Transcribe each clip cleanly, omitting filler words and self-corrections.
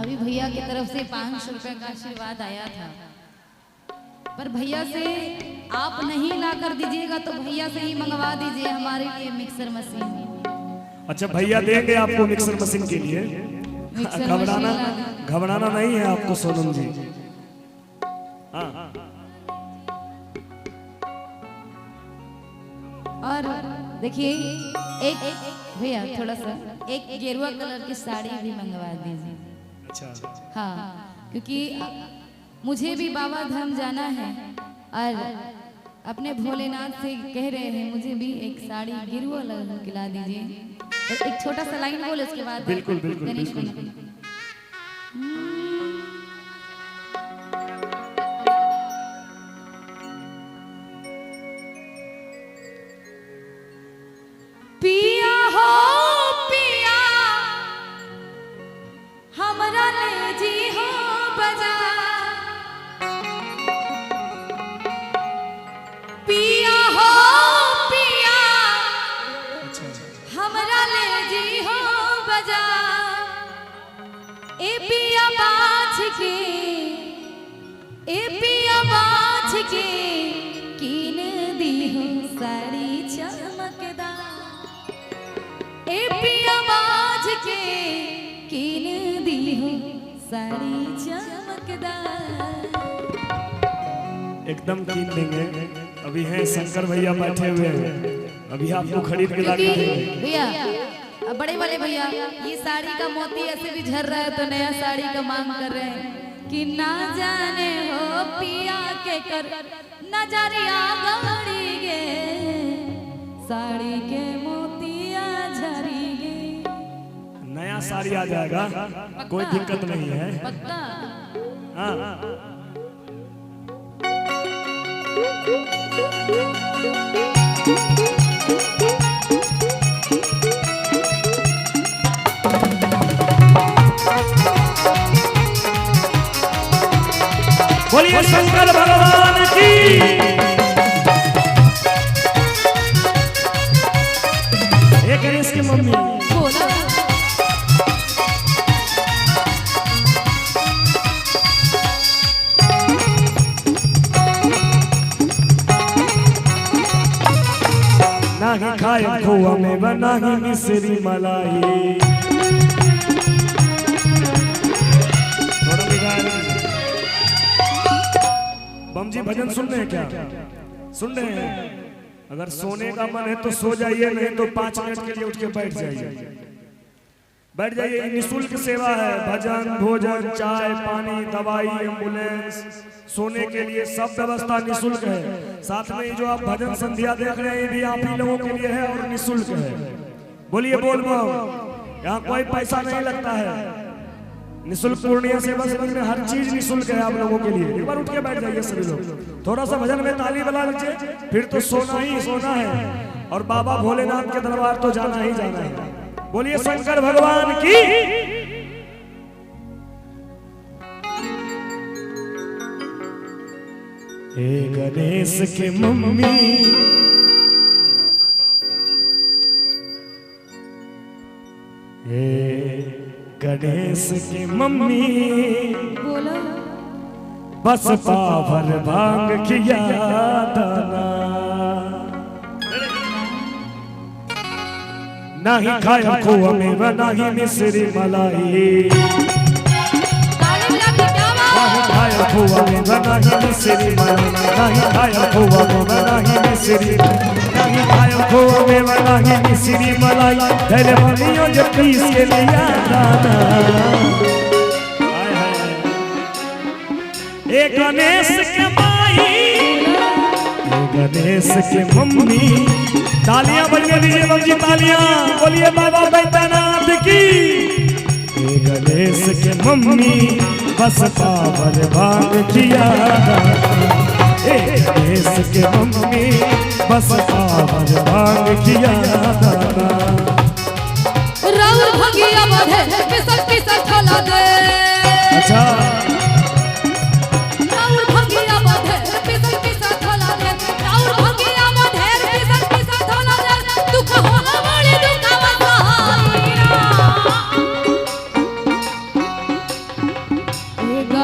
अभी भैया की तरफ से 500 रुपए का आशीर्वाद आया था, पर भैया से आप नहीं ला कर दीजिएगा तो भैया से ही मंगवा दीजिए हमारे लिए मिक्सर मशीन। अच्छा भैया देंगे आपको मिक्सर मशीन के लिए, घबराना नहीं है आपको सोनम जी। हाँ। और देखिए एक भैया थोड़ा सा एक गेरुआ कलर की साड़ी भी मंगवा दीजिए। अच्छा। हाँ, क्योंकि मुझे भी बाबा धाम जाना है और अपने भोलेनाथ से कह रहे हैं मुझे भी एक साड़ी गेरुआ ला दीजिए। तो एक छोटा सा लाइन बोले उसके बाद बिल्कुल बिल्कुल बिल्कुल। पिया हो पिया हमरा ले जी हो बजा, पिया हो पिया हमरा ले जी हो बजा, ए पिया बाछ के ए पिया बाछ के कीन दी हो साड़ी चमकदार, ए पिया बाज के कीन दी हो साड़ी चमकदार। एकदम कीन देंगे। अभी हैं शंकर भैया बैठे हुए हैं, अभी आपको खरीद के ला देंगे भैया। बड़े वाले भैया ये साड़ी का मोती ऐसे भी झर रहा है तो नया साड़ी का मांग कर रहे हैं कि ना जाने हो पिया के कर नजरिया गड़ी गे साड़ी के मोतिया झरी गे। नया साड़ी आ जाएगा, कोई दिक्कत नहीं है। पक्का? हाँ। बोलिए शंकर भगवान की। एक गणेश की मम्मी बोला नाही खाए खोआ में बना ही मिश्री मलाई। बम जी भजन सुन रहे हैं क्या? सुन रहे हैं? अगर सोने का मन है तो सो जाइए, नहीं तो 5 मिनट के लिए उठ के बैठ जाइए। बैठ जाइए, निःशुल्क सेवा है। भजन, भोजन, चाय, पानी, दवाई, एम्बुलेंस, सोने के लिए सब व्यवस्था निःशुल्क है। साथ में जो आप भजन संध्या देख रहे हैं ये भी आप ही लोगों के लिए है और निःशुल्क है। बोलिए बोल बम। यहाँ कोई पैसा नहीं लगता है। निःशुल्क पूर्णिया सेवा सदन में हर चीज निःशुल्क है आप लोगों के लिए। एक बार उठ के बैठ जाइए सभी लोग, थोड़ा सा भजन में ताली बजा लीजिए, फिर तो सोना ही सोना है और बाबा भोलेनाथ के दरबार तो जाना ही जाना है। बोलिए शंकर भगवान की। हे गणेश के मम्मी हे गणेश की मम्मी बोला बस पावर भांग किया दाना, नहीं खाया खोआ में नहीं मिश्री मलाई। नहीं खाया खोआ में नहीं मिश्री मलाई, नहीं खाया खोआ में नहीं मिश्री, नहीं खाया खोआ में नहीं मिश्री मलाई। धैर्य बनियो जब पीस के लिया दाना। एक गणेश के माई, गणेश के मम्मी। तालियां बजने दीजिए बाबू जी, तालियां। बोलिए बाबा बैद्यनाथ की। हे गणेश के मम्मी बस पावर भांग किया दाना। हे गणेश के मम्मी बस पावर भांग किया दाना। राउर भगिया बधे पिसक पिसक खला दे। अच्छा राउर भगिया बधे पिसक पिसक खला दे। राउर भगिया बधे पिसक पिसक खला दे। दुख होला बड़ी दुखवा सहायरा।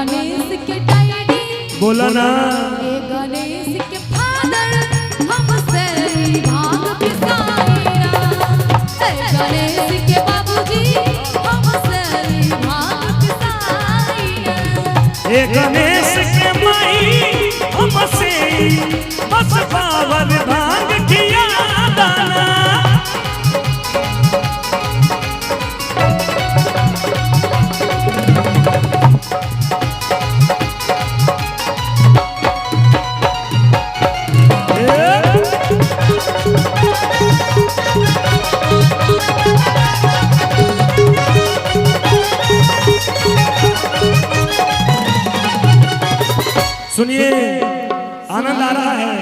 गणेश के डैडी बोला ना, ए गणेश के फादर हमसे भाग पिसाइना, ए गणेश के बाबूजी हमसे भाग पिसाइना, ए गणेश के माई हमसे बस पावन भाग किया दाना। सुनिए, आनंद आ रहा है,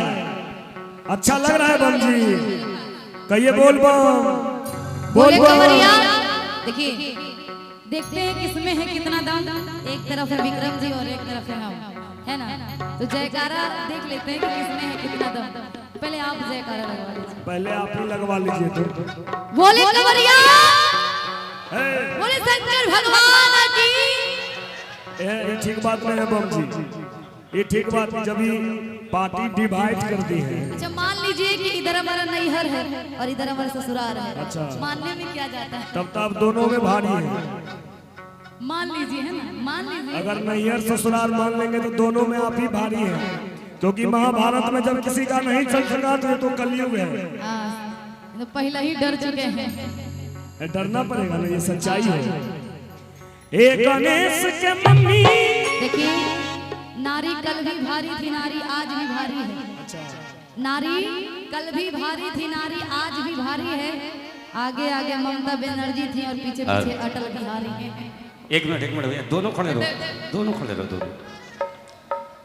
अच्छा लग रहा है बम जी, कहिए बोल बम, बोल बम। देखिए, देखते हैं किसमें है कितना दम। एक तरफ है विक्रम जी और एक तरफ है हम, है ना? तो जयकारा देख लेते हैं कि किसमें है कितना दम। पहले आप जयकारा लगवा लीजिए। पहले आप ही लगवा लीजिए तो। बोले कंवरिया, बोले शंकर भगवान की। ये ठीक बात नहीं है बम जी, ये ठीक बात नहीं, जब भी पार्टी डिवाइड कर दी है। अच्छा, मान लीजिए कि इधर हमारा नैहर है और इधर हमारा ससुराल है। अच्छा, मानने में क्या जाता है? तब तो आप दोनों में भारी है। मान लीजिए, है ना? मान लीजिए। अगर नैहर ससुराल मान लेंगे तो दोनों में आप ही भारी है, क्योंकि महाभारत में जब किसी का नहीं चल सका तो कलयुग है। तो पहले ही डर चुके हैं। डरना पड़ेगा ना, ये सच्चाई है। एक गणेश के मम्मी, देखिए, नारी कल भी भारी थी, नारी आज भी भारी है। अच्छा, नारी कल भी भारी थी, नारी आज भी भारी है। आगे आगे ममता बनर्जी थी और पीछे पीछे अटल बिहारी है। एक मिनट भैया, दोनों खड़े रहो, दोनों खड़े रहो, दोनों।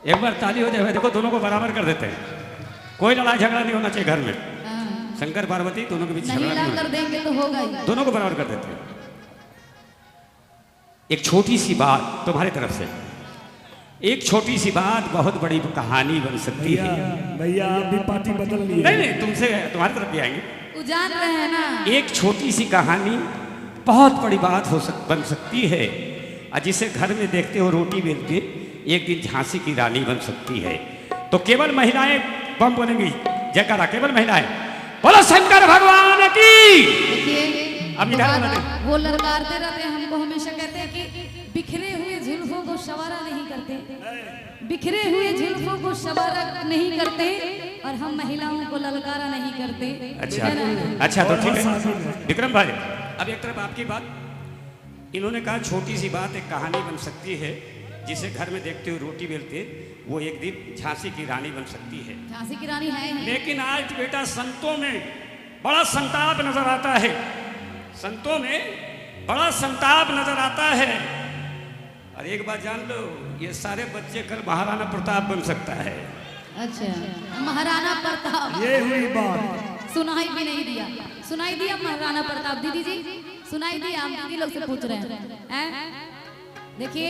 एक बार ताली हो जाए, देखो दोनों को बराबर कर देते हैं, कोई लड़ाई झगड़ा नहीं होना चाहिए घर में। शंकर पार्वती दोनों के बीच झगड़ा नहीं नहीं कर देंगे तो होगा ही। दोनों को बराबर कर देते हैं। एक छोटी सी बात तुम्हारी तरफ से, एक छोटी सी बात बहुत बड़ी कहानी बन सकती है। भैया आप भी पार्टी बदल लिए। नहीं, तुमसे तुम्हारी तरफ भी आएंगे। वो जान रहे हैं ना, एक छोटी सी कहानी बहुत बड़ी बात बन सकती है, और जिसे घर में देखते हो रोटी बेलते एक दिन झांसी की रानी बन सकती है। तो केवल महिलाएं बम बोलेंगी, जयकारा केवल महिलाएं, बोलो शंकर भगवान की। देखिए, अब इधर आना दे। वो ललकारते रहते हैं, हमको हमेशा कहते हैं कि बिखरे हुए जुल्फों को सवारा नहीं करते, बिखरे हुए जुल्फों को सवारा नहीं करते, और हम महिलाओं को ललकारा नहीं करते। अच्छा तो ठीक है विक्रम भाई, अब एक तरफ आपकी बात, इन्होंने कहा छोटी सी बात एक कहानी बन सकती है, जिसे घर में देखते हुए रोटी बेलते वो एक दिन झांसी की रानी बन सकती है। झांसी की रानी है, लेकिन आज बेटा संतों में बड़ा संताप नजर आता है, संतों में बड़ा संताप नजर आता है। और एक बात जान लो, ये सारे बच्चे कल महाराणा प्रताप बन सकता है। अच्छा, महाराणा प्रताप, ये हुई बात। सुनाई भी नहीं दिया, सुनाई दिया महाराणा प्रताप? दीदी जी सुनाई दिया? हम दीदी लोग से पूछ रहे हैं। देखिए,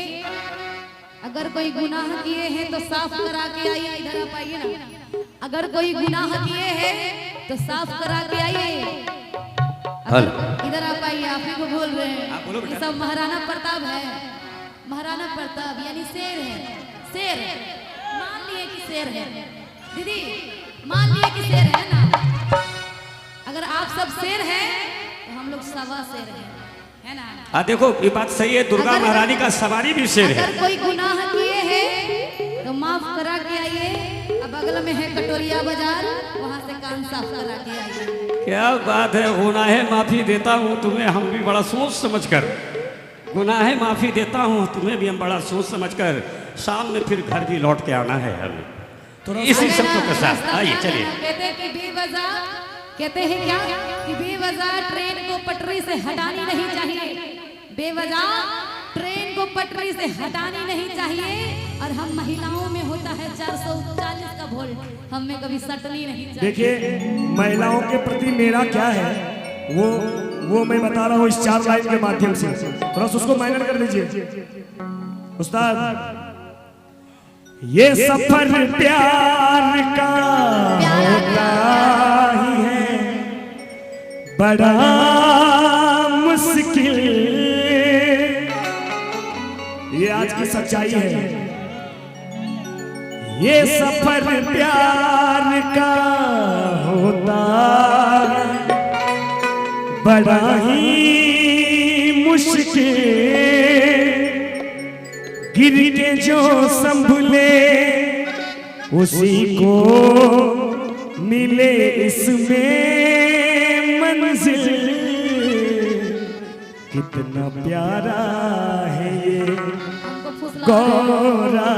अगर कोई गुनाह किए हैं तो साफ करा के आइए, इधर आप आइए ना। अगर कोई गुनाह किए हैं तो साफ करा के आइए, इधर आप आइए। आप ही को बोल रहे हैं, ये सब महाराणा प्रताप है। महाराणा प्रताप यानी शेर है, शेर है। मान लिए कि शेर है, दीदी मान लिए कि शेर है ना। अगर आप सब शेर हैं तो हम लोग सवा शेर हैं, है ना? देखो ये बात सही है, दुर्गा महारानी का सवारी भी शेर है। अगर कोई गुनाह किए हैं तो माफ करा के आइए। अब बगल में है कटोरिया बाजार, वहाँ से कान साफ करा के आइए। क्या बात है, गुनाहे माफी देता हूँ तुम्हें, हम भी बड़ा सोच समझकर गुनाहे माफी देता हूँ तुम्हें भी, हम बड़ा सोच समझकर शाम में फिर घर भी लौट के आना है हमें। इसी शब्दों के साथ आइए चलिए। कहते हैं क्या कि बेवजह ट्रेन को पटरी से हटानी नहीं चाहिए, बेवजह ट्रेन को पटरी से हटानी नहीं चाहिए। और हम महिलाओं में होता है 440 का वोल्ट, हम में कभी सटनी नहीं चाहिए। देखिए, महिलाओं के प्रति मेरा क्या है वो मैं बता रहा हूँ इस 4 लाइन के माध्यम से, थोड़ा सा उसको माइनर कर दीजिए उस्ताद। ये सफर प्यार का होता ही है बड़ा मुश्किल, ये आज की सच्चाई है। ये सफर प्यार का होता बड़ा ही मुश्किल, गिर के जो संभले उसी को मिले इसमें मंजिल। कितना प्यारा है ये हमको फुसला गौरा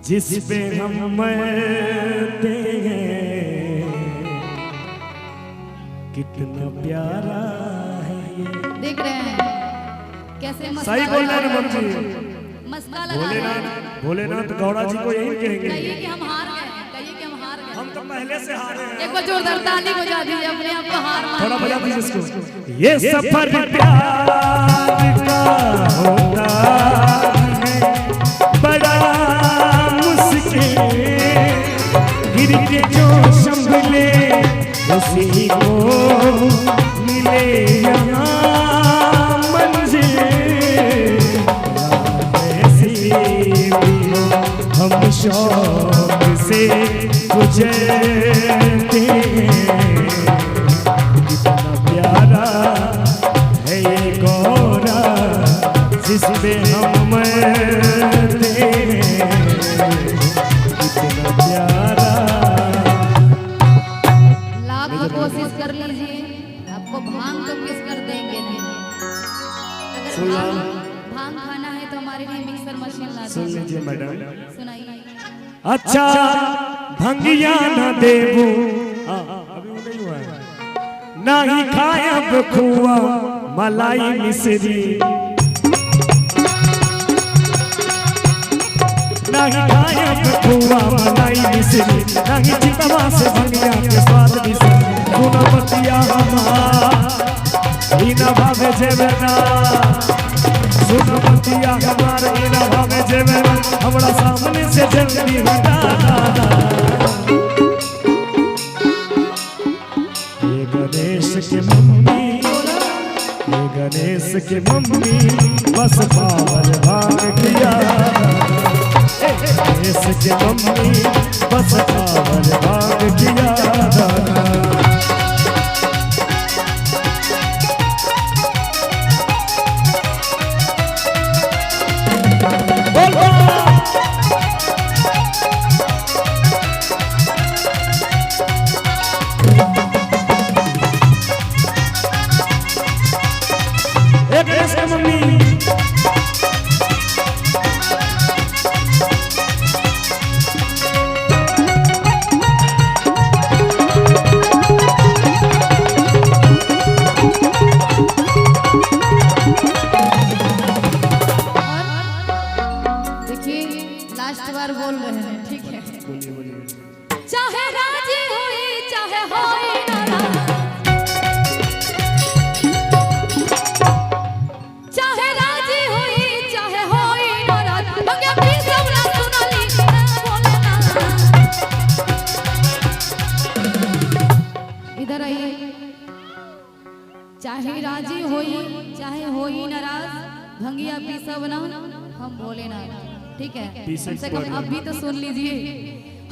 जिस पे हम मरते हैं। कितना प्यारा है ये। देख रहे हैं कैसे मस्का सही बोल रहे हैं लगा बम जी। मस्का लगा रहे हैं। भोलेनाथ गौड़ा जी को यही कहेंगे। कहिए कि हम हार गए, कहिए कि हम हार गए। हम तो पहले से हारे हैं। एक बार जोरदार ताली बजा दीजिए, अपने आप को हार मान थोड़ा बजा लीजिए। दीजिए इसको। ये सफर प्यार का होता है बड़ा मुश्किल, गिर के जो संभले उसी को मिले यहाँ मंजिल। ऐसी भी हो हम शौक से गुजरते हैं। कितना प्यारा है ये गौरा जिस पे हम मरते हैं। कितना प्यारा। लाख कोशिश कर लीजिए, आपको भांग तो किस कर देंगे नहीं। सुन अगर लो। भांग खाना है तो हमारे लिए मिक्सर मशीन ला सुन दीजिए। लीजिए मैडम। सुनाइए। अच्छा भंगिया न देबू अभी वो नहीं हुआ है। ना ही खायब खुआ मलाई मिश्री, ना ही खायब खुआ मलाई मिश्री, ना ही चितवा से भंगिया के स्वाद मिश्री। सुना बतिया हमार ई न भावे जेवना, सुना बतिया हमार ई न भावे जेवना। हमरा सामने से जल्दी हटा। ये गणेश के मम्मी, ये गणेश के मम्मी बस पावर भाग किया। गणेश के मम्मी बस पावर भाग किया। लास्ट बार बोल रहे हैं, ठीक है। चाहे राजी हुई चाहे होई नाराज, चाहे राजी हुई चाहे होई नाराज, मगे भी सब ना सुनाली बोले ना। इधर आइए। चाहे राजी होई चाहे होई नाराज, भंगिया पी सब ना हम बोले ना, ठीक है। कम से कम अब भी तो सुन लीजिए।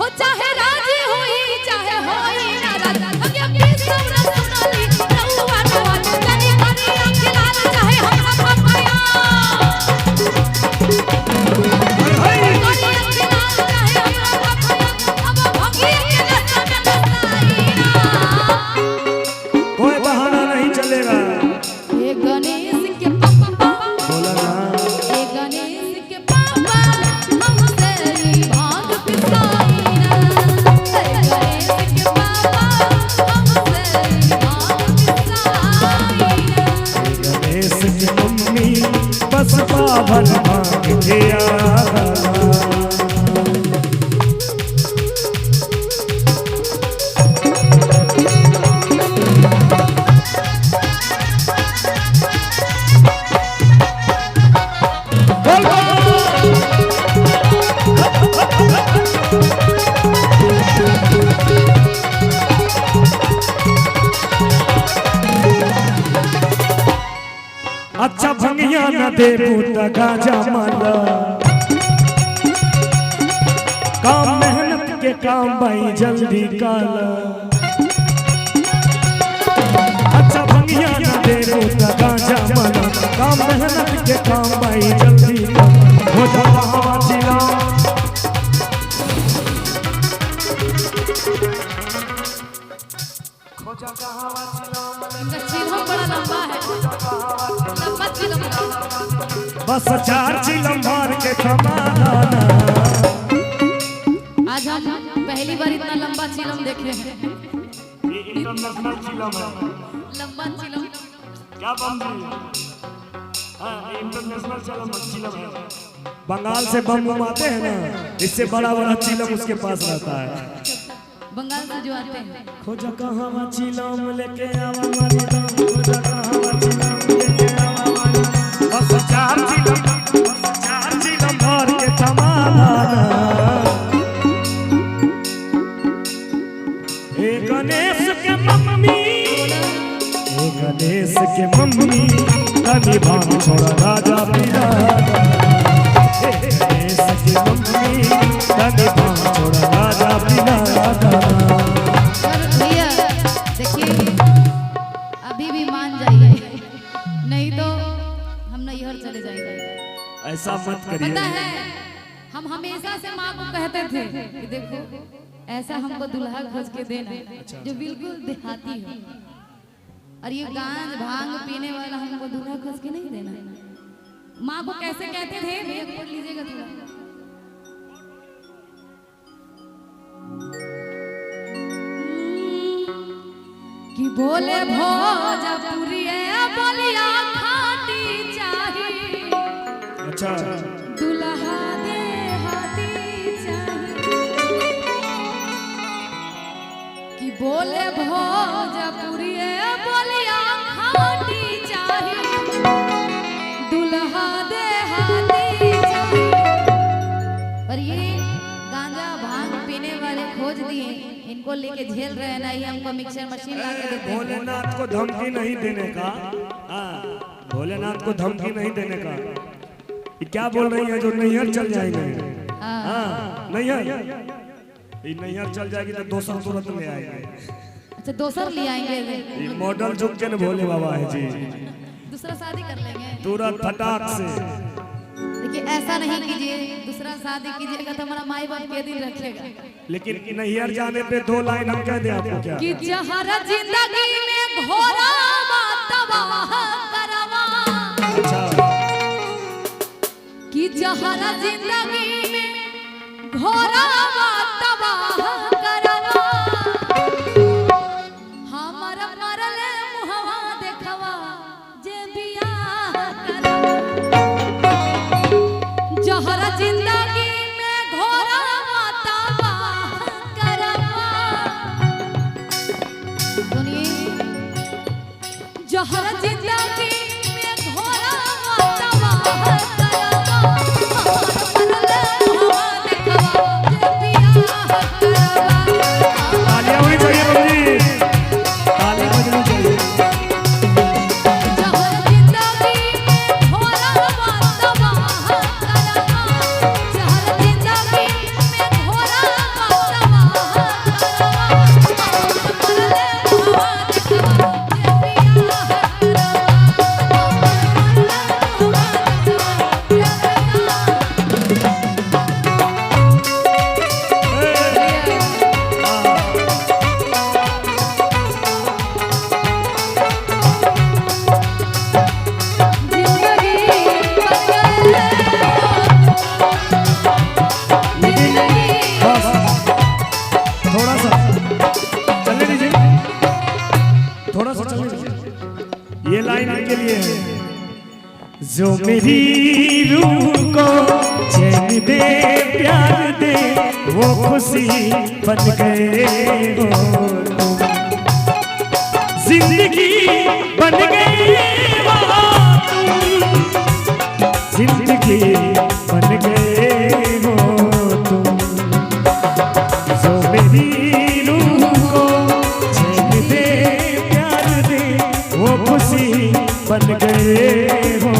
हो चाहे राजी हुई चाहे होई नाराज, भंगिया पी सब ना सुनाली रउआ नवा जानी करी आंखें लाल चाहे हम पपाया। करी आंखें लाल चाहे हम पपाया, अब भंगिया के रास्ता में नसाईना। कोई बहाना नहीं चलेगा। ये गणेश के पापा बोला ना। ये गणेश के पापा हमसे ही भांग पिसाईना। ये गणेश के पापा हमसे ही भांग पिसाईना। गणेश की मम्मी बस पावन भाग गया। अच्छा भंगिया न दे बूटा गाजा माला काम मेहनत के काम भाई जल्दी काला अच्छा भंगिया न दे बूटा गाजा माला काम मेहनत के काम भाई जल्दी काला हो जा हवा जिला इनका चिलम बड़ा लंबा है, लंबा चिलम है। बस 4 चिलम मार के कमाना आज हम पहली बार इतना लंबा चिलम देखे हैं। ये इंटरनेशनल चिलम है लंबा चिलम क्या बम हाँ इंटरनेशनल चिलम है बंगाल से बम आते हैं ना इससे बड़ा बड़ा चिलम उसके पास रहता है बंगाल से जो आते हैं। खोजा कहाँ चिलम लेके आवा मारी दम खोजा कहाँ चिलम लेके आवा मारी बस 4 चिलम भर के कमाना ए गणेश के मम्मी तनी भांग छोड़ा राजा पीरा गणेश की मम्मी तनी भांग छोड़ा राजा पीरा भैया देखिए अभी भी मान जाइए नहीं तो हम नैहर चले जाएंगे। ऐसा मत करिए। पता है हम हमेशा से माँ को कहते थे कि देखो ऐसा हमको दुल्हा खोज के देना जो बिल्कुल देहाती हो और ये गांज भांग पीने वाला हमको दूल्हा खोज के नहीं देना। माँ को कैसे कहते थे भैया पढ़ लीजिएगा थोड़ा। कि बोले भोजपुरी बोलिया खाटी चाहिए अच्छा दुल्हा दे हाथी चाहिए कि बोले भोजपुरी बोलिया खाटी चाहिए दुल्हा दे हाथी चाहिए। पर ये गांजा भांग पीने वाले खोज दिए इनको लेके झेल रहे हैं ना ये हमको मिक्सर मशीन ला के देते हैं। भोलेनाथ को धमकी नहीं देने का भोलेनाथ को धमकी नहीं देने का ये क्या बोल रही है जो नैहर चल जाएंगे नैहर ये नैहर चल जाएगी तो दोसर तुरंत ले आएंगे। अच्छा दोसर ले आएंगे ये मॉडल जुग के न भोले बाबा है जी दूसरा शादी कर लेंगे तुरंत फटाक से। देखिए ऐसा नहीं कीजिए दूसरा शादी कीजिएगा तो हमारा माई बाप के दिन रखेगा। लेकिन नैहर जाने पे 2 लाइन हम कह दें आपको क्या कि जहर जिंदगी में घोरा तबाह करवा अच्छा कि जहर जिंदगी में घोरा तबाह करवा हमर मरल मुहवा देखवा जे बियाह करवा जहर जिंदगी में घोरा तबाह करवा सुनिए जहर जिंदगी में घोरा तबाह करवा हमर मरल मुहवा देखवा जे बियाह करवा। तालियां होनी चाहिए बंदी ताली बजनी चाहिए। जहर जिंदगी में घोरा तबाह करवा जहर जिंदगी में घोरा तबाह करवा हमर मुहवा देखवा जे बियाह करवा हमर मुहवा देखवा जे बस थोड़ा सा चलने दीजिए थोड़ा सा चलने दीजिए। ये लाइन इनके लिए है जो मेरी रूह को चैन दे प्यार दे वो खुशी बन गए हो तुम जिंदगी बन गई वो तुम जिंदगी बन गए हो तुम जो मेरी रूह को चैन दे प्यार दे वो खुशी बन गए हो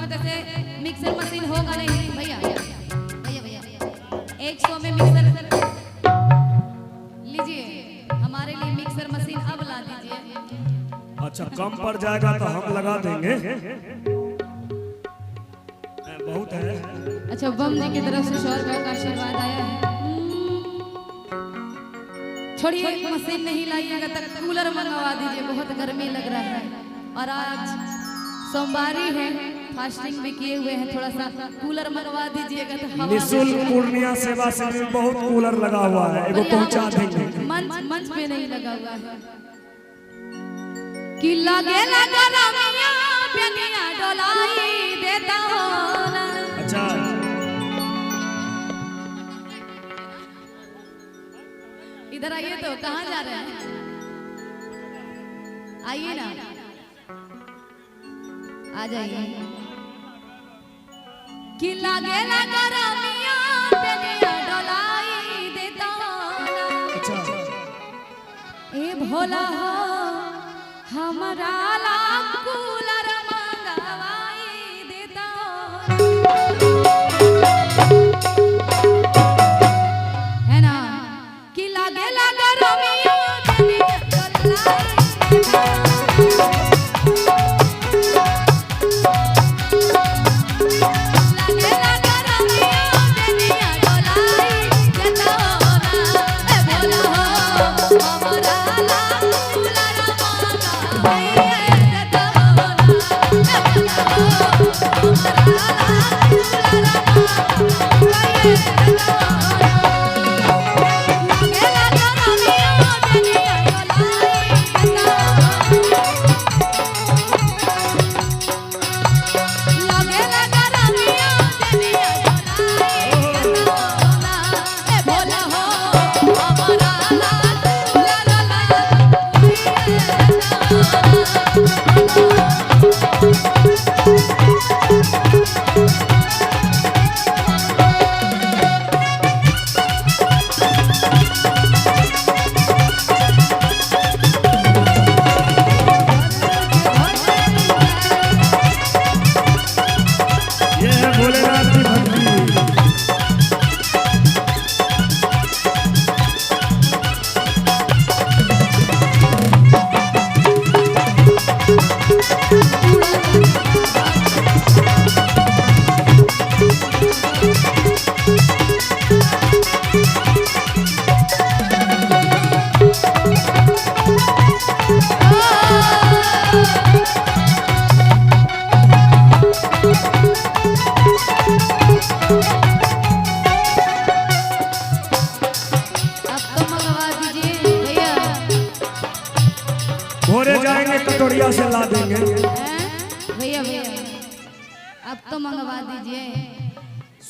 वक्त ऐसे मिक्सर मशीन होगा नहीं भैया भैया भैया 100 में मिक्सर लीजिए, हमारे लिए मिक्सर मशीन अब ला दीजिए। अच्छा कम पड़ जाएगा तो हम लगा देंगे, बहुत है। अच्छा बम जी की तरफ से 100 रुपए का आशीर्वाद आया है। छोड़िए मशीन नहीं लाइएगा तक कूलर मंगवा दीजिए, बहुत गर्मी लग रहा है। और आज सोमवारी है, फास्टिंग भी किए हुए हैं, थोड़ा सा कूलर मंगवा दीजिएगा तो हवा निःशुल्क पूर्णिया सेवा से भी बहुत कूलर लगा हुआ है, एगो पहुंचा देंगे। मंच पे नहीं लगा हुआ है कि लगे लगा रमिया प्यानिया डोलाई देता हो ना। अच्छा इधर आइए, तो कहाँ जा रहे हैं? आइए ना, आ जाइए। कि लागे लगा रमिया प्यानिया डोलाई देता हो ना। अच्छा ए भोला हो हमारा ला कूलर मंगवाई देता हो। है ना कि लागे लगा रमिया प्यानिया डोलाई देता हो। लागे लगा रमिया प्यानिया डोलाई देता हो ना। ए भोला हो हमारा ला कूलर मंगवाई देता हो ना। ए भोला हो हमारा ला कूलर मंगवाई देता हो ना। लागे लगा रमिया प्यानिया डोलाई देता हो। लागे लगा रमिया प्यानिया डोलाई देता हो ना। ए भोला हो हमारा ला कूलर मंगवाई देता हो ना। ये है भोलेनाथ की भक्ति। अब तो मंगवा दीजिए भैया। भोरे जाएंगे कटोरिया से ला देंगे। हैं? भैया भैया अब तो मंगवा दीजिए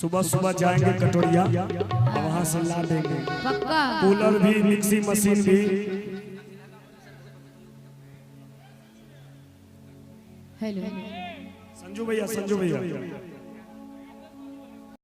सुबह सुबह जाएंगे कटोरिया, वहां से ला देंगे। पक्का। कूलर भी, मिक्सी मशीन भी। हेलो संजू भैया, संजू भैया